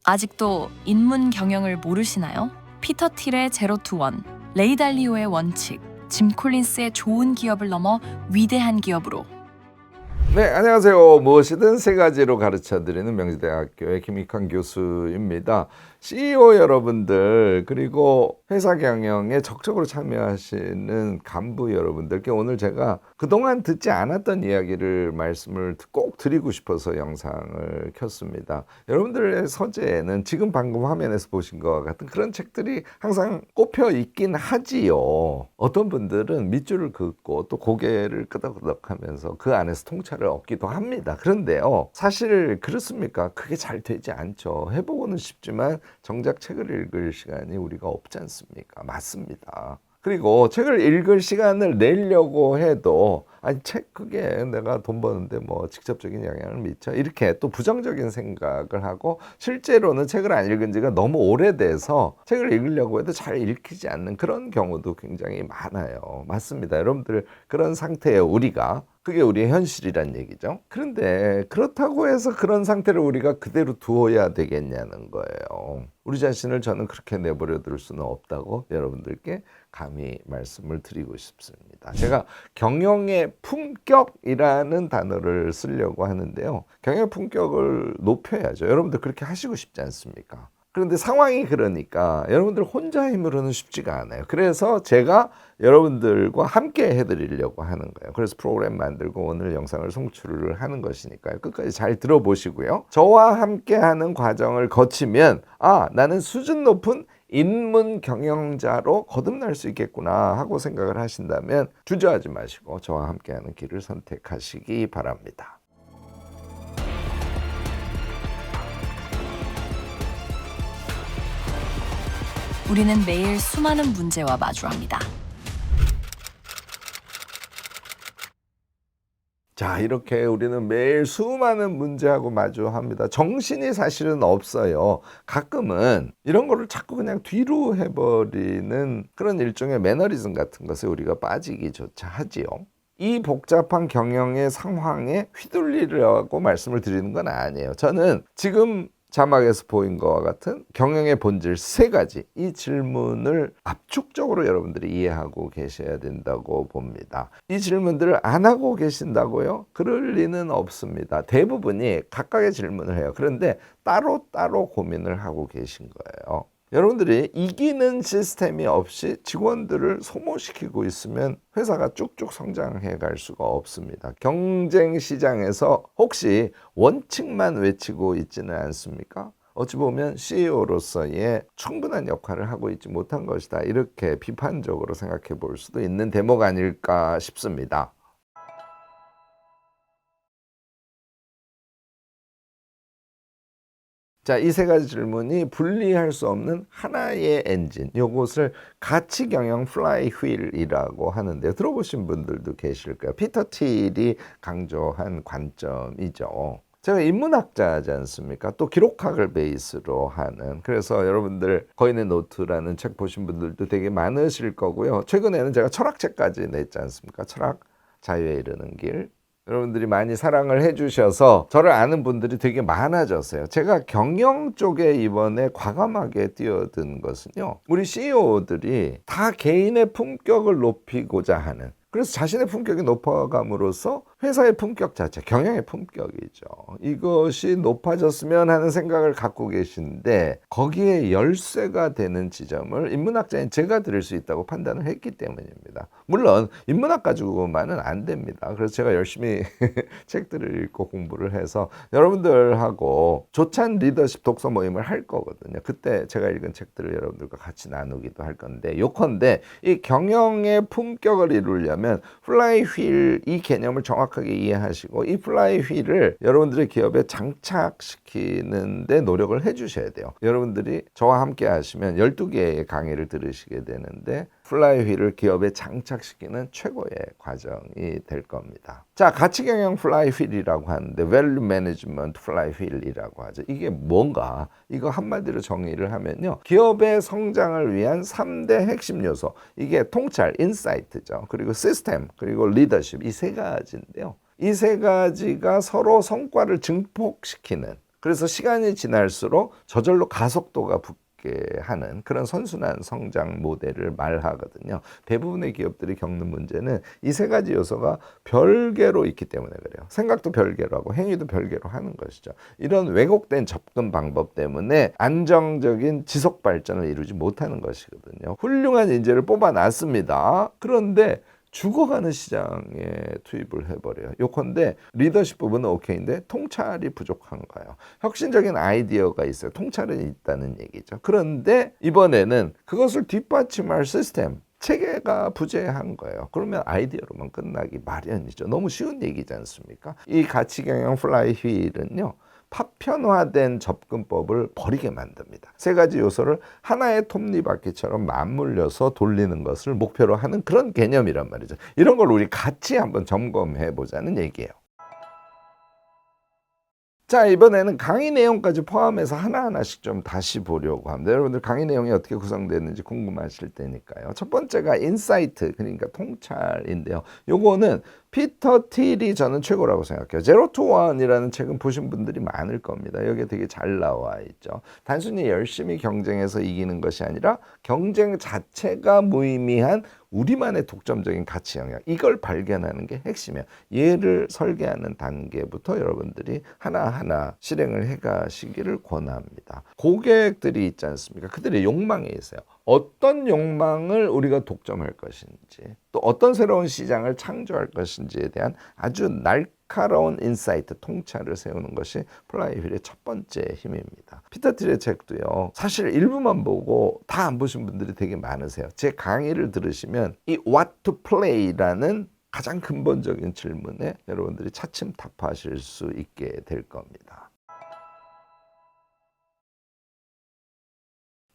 아직도 인문 경영을 모르시나요? 피터 틸의 제로 투 원, 레이 달리오의 원칙, 짐 콜린스의 좋은 기업을 넘어 위대한 기업으로. 네, 안녕하세요. 무엇이든 세 가지로 가르쳐드리는 명지대학교의 김익환 교수입니다. CEO 여러분들 그리고 회사 경영에 적극적으로 참여하시는 간부 여러분들께 오늘 제가 그동안 듣지 않았던 이야기를 말씀을 꼭 드리고 싶어서 영상을 켰습니다. 여러분들의 서재에는 지금 방금 화면에서 보신 것과 같은 그런 책들이 항상 꼽혀 있긴 하지요. 어떤 분들은 밑줄을 긋고 또 고개를 끄덕끄덕하면서 그 안에서 통찰을 얻기도 합니다. 그런데요, 사실 그렇습니까? 그게 잘 되지 않죠. 해보고는 싶지만 정작 책을 읽을 시간이 우리가 없지 않습니까? 맞습니다. 그리고 책을 읽을 시간을 내려고 해도 아니 책 그게 내가 돈 버는데 뭐 직접적인 영향을 미쳐 이렇게 또 부정적인 생각을 하고 실제로는 책을 안 읽은 지가 너무 오래돼서 책을 읽으려고 해도 잘 읽히지 않는 그런 경우도 굉장히 많아요. 맞습니다. 여러분들 그런 상태에 우리가 그게 우리의 현실이란 얘기죠. 그런데 그렇다고 해서 그런 상태를 우리가 그대로 두어야 되겠냐는 거예요. 우리 자신을 저는 그렇게 내버려 둘 수는 없다고 여러분들께 감히 말씀을 드리고 싶습니다. 제가 경영의 품격이라는 단어를 쓰려고 하는데요. 경영의 품격을 높여야죠. 여러분들 그렇게 하시고 싶지 않습니까? 그런데 상황이 그러니까 여러분들 혼자 힘으로는 쉽지가 않아요. 그래서 제가 여러분들과 함께 해드리려고 하는 거예요. 그래서 프로그램 만들고 오늘 영상을 송출을 하는 것이니까요. 끝까지 잘 들어보시고요. 저와 함께 하는 과정을 거치면 나는 수준 높은 인문 경영자로 거듭날 수 있겠구나 하고 생각을 하신다면 주저하지 마시고 저와 함께하는 길을 선택하시기 바랍니다. 우리는 매일 수많은 문제와 마주합니다. 자, 이렇게 우리는 매일 수많은 문제하고 마주합니다. 정신이 사실은 없어요. 가끔은 이런 거를 자꾸 그냥 뒤로 해버리는 그런 일종의 매너리즘 같은 것에 우리가 빠지기조차 하지요. 이 복잡한 경영의 상황에 휘둘리려고 말씀을 드리는 건 아니에요. 저는 지금 자막에서 보인 것과 같은 경영의 본질 세 가지, 이 질문을 압축적으로 여러분들이 이해하고 계셔야 된다고 봅니다. 이 질문들을 안 하고 계신다고요? 그럴 리는 없습니다. 대부분이 각각의 질문을 해요. 그런데 따로따로 고민을 하고 계신 거예요. 여러분들이 이기는 시스템이 없이 직원들을 소모시키고 있으면 회사가 쭉쭉 성장해 갈 수가 없습니다. 경쟁 시장에서 혹시 원칙만 외치고 있지는 않습니까? 어찌 보면 CEO로서의 충분한 역할을 하고 있지 못한 것이다. 이렇게 비판적으로 생각해 볼 수도 있는 대목 아닐까 싶습니다. 자, 이 세 가지 질문이 분리할 수 없는 하나의 엔진, 요것을 가치 경영 플라이 휠이라고 하는데 들어보신 분들도 계실 거예요. 피터 틸이 강조한 관점이죠. 제가 인문학자지 않습니까? 또 기록학을 베이스로 하는, 그래서 여러분들 거인의 노트라는 책 보신 분들도 되게 많으실 거고요. 최근에는 제가 철학책까지 냈지 않습니까? 철학, 자유에 이르는 길. 여러분들이 많이 사랑을 해주셔서 저를 아는 분들이 되게 많아졌어요. 제가 경영 쪽에 이번에 과감하게 뛰어든 것은요, 우리 CEO들이 다 개인의 품격을 높이고자 하는, 그래서 자신의 품격이 높아감으로써 회사의 품격 자체, 경영의 품격이죠. 이것이 높아졌으면 하는 생각을 갖고 계신데 거기에 열쇠가 되는 지점을 인문학자인 제가 드릴 수 있다고 판단을 했기 때문입니다. 물론 인문학 가지고만은 안 됩니다. 그래서 제가 열심히 책들을 읽고 공부를 해서 여러분들하고 조찬 리더십 독서 모임을 할 거거든요. 그때 제가 읽은 책들을 여러분들과 같이 나누기도 할 건데, 요컨대 이 경영의 품격을 이루려면 플라이 휠 이 개념을 정확하게 이해하시고 이 플라이 휠을 여러분들의 기업에 장착시키는 데 노력을 해주셔야 돼요. 여러분들이 저와 함께 하시면 12개의 강의를 들으시게 되는데 플라이 휠을 기업에 장착시키는 최고의 과정이 될 겁니다. 자, 가치경영 플라이 휠이라고 하는데 Value Management 플라이 휠이라고 하죠. 이게 뭔가? 이거 한마디로 정의를 하면요, 기업의 성장을 위한 3대 핵심 요소, 이게 통찰, 인사이트죠. 그리고 시스템, 그리고 리더십, 이 세 가지인데요. 이 세 가지가 서로 성과를 증폭시키는, 그래서 시간이 지날수록 저절로 가속도가 붙게 하는 그런 선순환 성장 모델을 말하거든요. 대부분의 기업들이 겪는 문제는 이 세 가지 요소가 별개로 있기 때문에 그래요. 생각도 별개로 하고 행위도 별개로 하는 것이죠. 이런 왜곡된 접근 방법 때문에 안정적인 지속 발전을 이루지 못하는 것이거든요. 훌륭한 인재를 뽑아놨습니다. 그런데 죽어가는 시장에 투입을 해버려요. 요컨대 리더십 부분은 오케이인데 통찰이 부족한가요? 혁신적인 아이디어가 있어요. 통찰은 있다는 얘기죠. 그런데 이번에는 그것을 뒷받침할 시스템, 체계가 부재한 거예요. 그러면 아이디어로만 끝나기 마련이죠. 너무 쉬운 얘기지 않습니까? 이 가치경영 플라이 휠은요, 파편화된 접근법을 버리게 만듭니다. 세 가지 요소를 하나의 톱니바퀴처럼 맞물려서 돌리는 것을 목표로 하는 그런 개념이란 말이죠. 이런 걸 우리 같이 한번 점검해 보자는 얘기예요. 자, 이번에는 강의 내용까지 포함해서 하나하나씩 좀 다시 보려고 합니다. 여러분들 강의 내용이 어떻게 구성되는지 궁금하실 테니까요. 첫 번째가 인사이트, 그러니까 통찰인데요. 요거는 피터 틸이 저는 최고라고 생각해요. 제로 투 원이라는 책은 보신 분들이 많을 겁니다. 여기에 되게 잘 나와 있죠. 단순히 열심히 경쟁해서 이기는 것이 아니라 경쟁 자체가 무의미한 우리만의 독점적인 가치 영역, 이걸 발견하는 게 핵심이에요. 얘를 설계하는 단계부터 여러분들이 하나하나 실행을 해가시기를 권합니다. 고객들이 있지 않습니까? 그들의 욕망이 있어요. 어떤 욕망을 우리가 독점할 것인지, 또 어떤 새로운 시장을 창조할 것인지에 대한 아주 날카로운 인사이트, 통찰을 세우는 것이 플라이휠의 첫 번째 힘입니다. 피터 틸의 책도요, 사실 일부만 보고 다 안 보신 분들이 되게 많으세요. 제 강의를 들으시면 이 What to Play라는 가장 근본적인 질문에 여러분들이 차츰 답하실 수 있게 될 겁니다.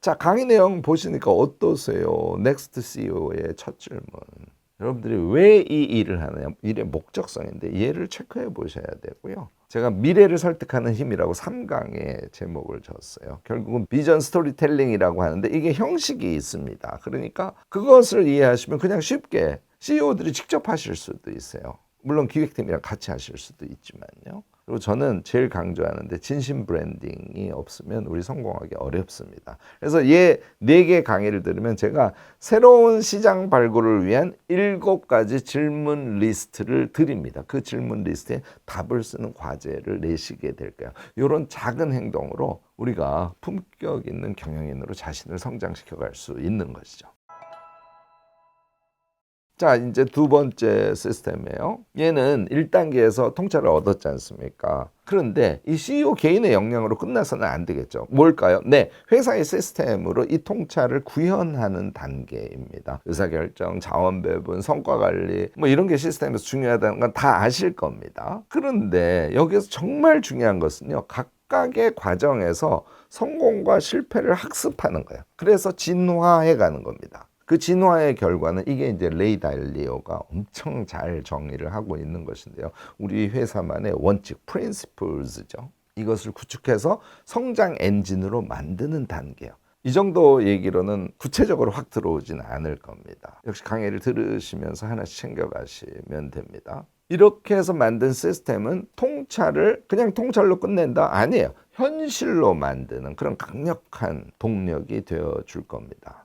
자, 강의 내용 보시니까 어떠세요? 넥스트 CEO의 첫 질문. 여러분들이 왜 이 일을 하느냐, 일의 목적성인데 얘를 체크해 보셔야 되고요. 제가 미래를 설득하는 힘이라고 3강에 제목을 줬어요. 결국은 비전 스토리텔링이라고 하는데 이게 형식이 있습니다. 그러니까 그것을 이해하시면 그냥 쉽게 CEO들이 직접 하실 수도 있어요. 물론 기획팀이랑 같이 하실 수도 있지만요. 그리고 저는 제일 강조하는데 진심 브랜딩이 없으면 우리 성공하기 어렵습니다. 그래서 얘 4개 강의를 들으면 제가 새로운 시장 발굴을 위한 7가지 질문 리스트를 드립니다. 그 질문 리스트에 답을 쓰는 과제를 내시게 될 거예요. 이런 작은 행동으로 우리가 품격 있는 경영인으로 자신을 성장시켜 갈 수 있는 것이죠. 자, 이제 두 번째 시스템이에요. 얘는 1단계에서 통찰을 얻었지 않습니까? 그런데 이 CEO 개인의 역량으로 끝나서는 안 되겠죠. 뭘까요? 네, 회사의 시스템으로 이 통찰을 구현하는 단계입니다. 의사결정, 자원배분, 성과관리, 뭐 이런 게 시스템에서 중요하다는 건 다 아실 겁니다. 그런데 여기서 정말 중요한 것은요, 각각의 과정에서 성공과 실패를 학습하는 거예요. 그래서 진화해 가는 겁니다. 그 진화의 결과는 이게 이제 레이 달리오가 엄청 잘 정의를 하고 있는 것인데요. 우리 회사만의 원칙, principles죠. 이것을 구축해서 성장 엔진으로 만드는 단계예요. 이 정도 얘기로는 구체적으로 확 들어오진 않을 겁니다. 역시 강의를 들으시면서 하나씩 챙겨가시면 됩니다. 이렇게 해서 만든 시스템은 통찰을 그냥 통찰로 끝낸다? 아니에요. 현실로 만드는 그런 강력한 동력이 되어줄 겁니다.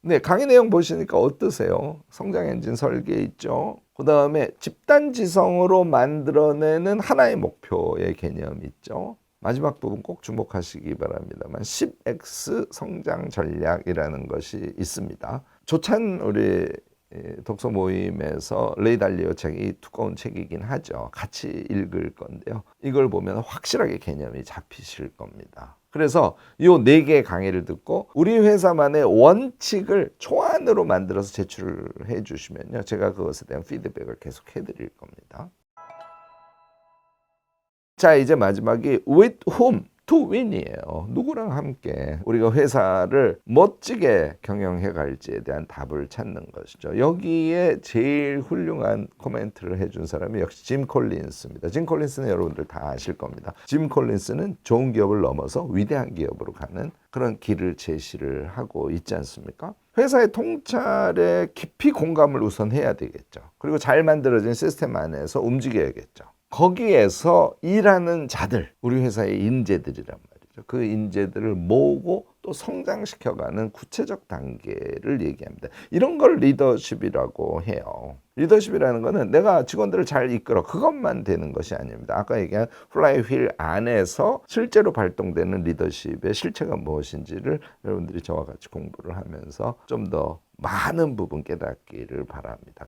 네, 강의 내용 보시니까 어떠세요? 성장 엔진 설계 있죠? 그 다음에 집단지성으로 만들어내는 하나의 목표의 개념 있죠? 마지막 부분 꼭 주목하시기 바랍니다만 10X 성장 전략이라는 것이 있습니다. 조찬 우리 독서 모임에서 레이 달리오 책이 두꺼운 책이긴 하죠. 같이 읽을 건데요. 이걸 보면 확실하게 개념이 잡히실 겁니다. 그래서 이 4개의 강의를 듣고 우리 회사만의 원칙을 초안으로 만들어서 제출해 주시면요, 제가 그것에 대한 피드백을 계속 해드릴 겁니다. 자, 이제 마지막이 with whom, to win이에요. 누구랑 함께 우리가 회사를 멋지게 경영해 갈지에 대한 답을 찾는 것이죠. 여기에 제일 훌륭한 코멘트를 해준 사람이 역시 짐 콜린스입니다. 짐 콜린스는 여러분들 다 아실 겁니다. 짐 콜린스는 좋은 기업을 넘어서 위대한 기업으로 가는 그런 길을 제시를 하고 있지 않습니까? 회사의 통찰에 깊이 공감을 우선 해야 되겠죠. 그리고 잘 만들어진 시스템 안에서 움직여야겠죠. 거기에서 일하는 자들, 우리 회사의 인재들이란 말이죠. 그 인재들을 모으고 또 성장시켜가는 구체적 단계를 얘기합니다. 이런 걸 리더십이라고 해요. 리더십이라는 거는 내가 직원들을 잘 이끌어 그것만 되는 것이 아닙니다. 아까 얘기한 플라이휠 안에서 실제로 발동되는 리더십의 실체가 무엇인지를 여러분들이 저와 같이 공부를 하면서 좀 더 많은 부분 깨닫기를 바랍니다.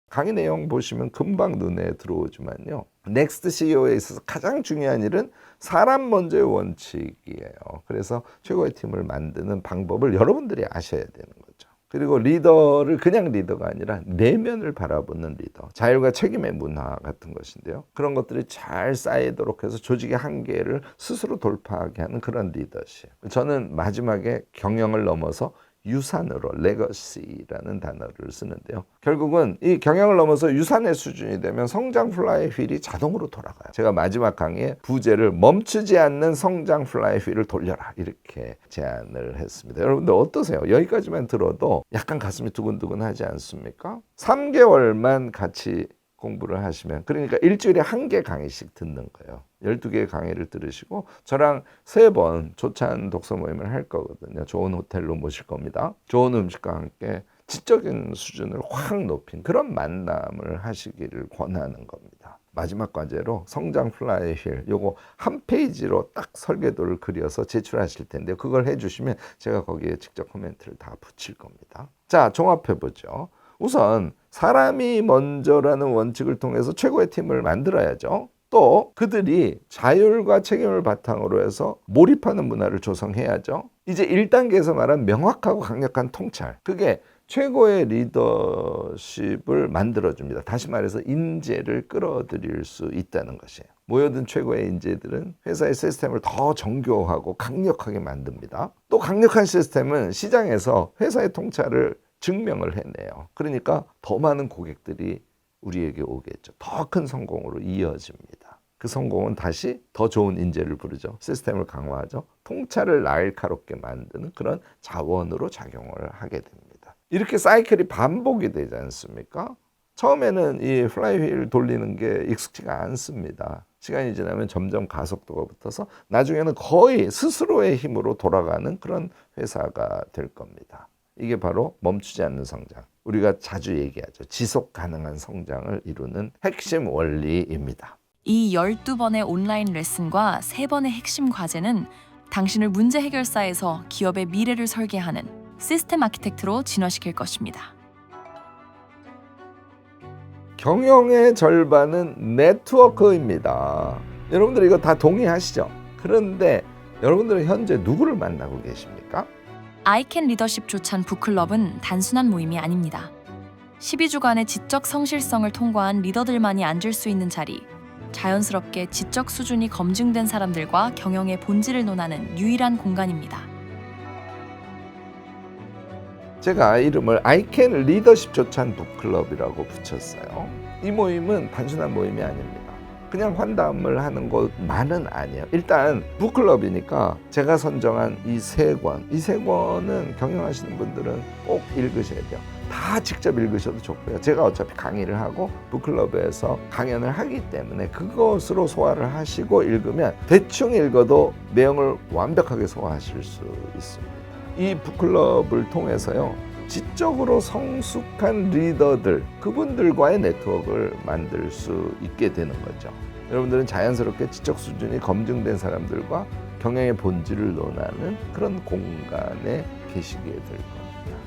강의 내용 보시면 금방 눈에 들어오지만요. 넥스트 CEO에 있어서 가장 중요한 일은 사람 먼저의 원칙이에요. 그래서 최고의 팀을 만드는 방법을 여러분들이 아셔야 되는 거죠. 그리고 리더를 그냥 리더가 아니라 내면을 바라보는 리더, 자율과 책임의 문화 같은 것인데요. 그런 것들이 잘 쌓이도록 해서 조직의 한계를 스스로 돌파하게 하는 그런 리더십. 저는 마지막에 경영을 넘어서 유산으로 레거시라는 단어를 쓰는데요. 결국은 이 경영을 넘어서 유산의 수준이 되면 성장 플라이휠이 자동으로 돌아가요. 제가 마지막 강의에 부제를 멈추지 않는 성장 플라이휠을 돌려라 이렇게 제안을 했습니다. 여러분들 어떠세요? 여기까지만 들어도 약간 가슴이 두근두근 하지 않습니까? 3개월만 같이 공부를 하시면, 그러니까 일주일에 1개 강의씩 듣는 거예요. 12개의 강의를 들으시고 저랑 3번 조찬 독서 모임을 할 거거든요. 좋은 호텔로 모실 겁니다. 좋은 음식과 함께 지적인 수준을 확 높인 그런 만남을 하시기를 권하는 겁니다. 마지막 과제로 성장 플라이휠 요거 한 페이지로 딱 설계도를 그려서 제출하실 텐데요. 그걸 해주시면 제가 거기에 직접 코멘트를 다 붙일 겁니다. 자, 종합해보죠. 우선 사람이 먼저라는 원칙을 통해서 최고의 팀을 만들어야죠. 또 그들이 자율과 책임을 바탕으로 해서 몰입하는 문화를 조성해야죠. 이제 1단계에서 말한 명확하고 강력한 통찰, 그게 최고의 리더십을 만들어줍니다. 다시 말해서 인재를 끌어들일 수 있다는 것이에요. 모여든 최고의 인재들은 회사의 시스템을 더 정교하고 강력하게 만듭니다. 또 강력한 시스템은 시장에서 회사의 통찰을 증명을 해내요. 그러니까 더 많은 고객들이 우리에게 오겠죠. 더 큰 성공으로 이어집니다. 그 성공은 다시 더 좋은 인재를 부르죠. 시스템을 강화하죠. 통찰을 날카롭게 만드는 그런 자원으로 작용을 하게 됩니다. 이렇게 사이클이 반복이 되지 않습니까? 처음에는 이 플라이휠 돌리는 게 익숙지가 않습니다. 시간이 지나면 점점 가속도가 붙어서 나중에는 거의 스스로의 힘으로 돌아가는 그런 회사가 될 겁니다. 이게 바로 멈추지 않는 성장, 우리가 자주 얘기하죠. 지속 가능한 성장을 이루는 핵심 원리입니다. 이 12번의 온라인 레슨과 3번의 핵심 과제는 당신을 문제 해결사에서 기업의 미래를 설계하는 시스템 아키텍트로 진화시킬 것입니다. 경영의 절반은 네트워크입니다. 여러분들 이거 다 동의하시죠? 그런데 여러분들은 현재 누구를 만나고 계십니까? 아이캔 리더십 조찬 북클럽은 단순한 모임이 아닙니다. 12주간의 지적 성실성을 통과한 리더들만이 앉을 수 있는 자리, 자연스럽게 지적 수준이 검증된 사람들과 경영의 본질을 논하는 유일한 공간입니다. 제가 이름을 아이캔 리더십 조찬 북클럽이라고 붙였어요. 이 모임은 단순한 모임이 아닙니다. 그냥 환담을 하는 것만은 아니에요. 일단 북클럽이니까 제가 선정한 이 3권, 이 3권은 경영하시는 분들은 꼭 읽으셔야 돼요. 다 직접 읽으셔도 좋고요. 제가 어차피 강의를 하고 북클럽에서 강연을 하기 때문에 그것으로 소화를 하시고 읽으면 대충 읽어도 내용을 완벽하게 소화하실 수 있습니다. 이 북클럽을 통해서요, 지적으로 성숙한 리더들, 그분들과의 네트워크를 만들 수 있게 되는 거죠. 여러분들은 자연스럽게 지적 수준이 검증된 사람들과 경영의 본질을 논하는 그런 공간에 계시게 될 겁니다.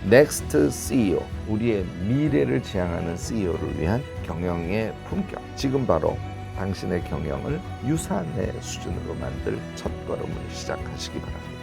넥스트 CEO, 우리의 미래를 지향하는 CEO를 위한 경영의 품격. 지금 바로 당신의 경영을 유산의 수준으로 만들 첫걸음을 시작하시기 바랍니다.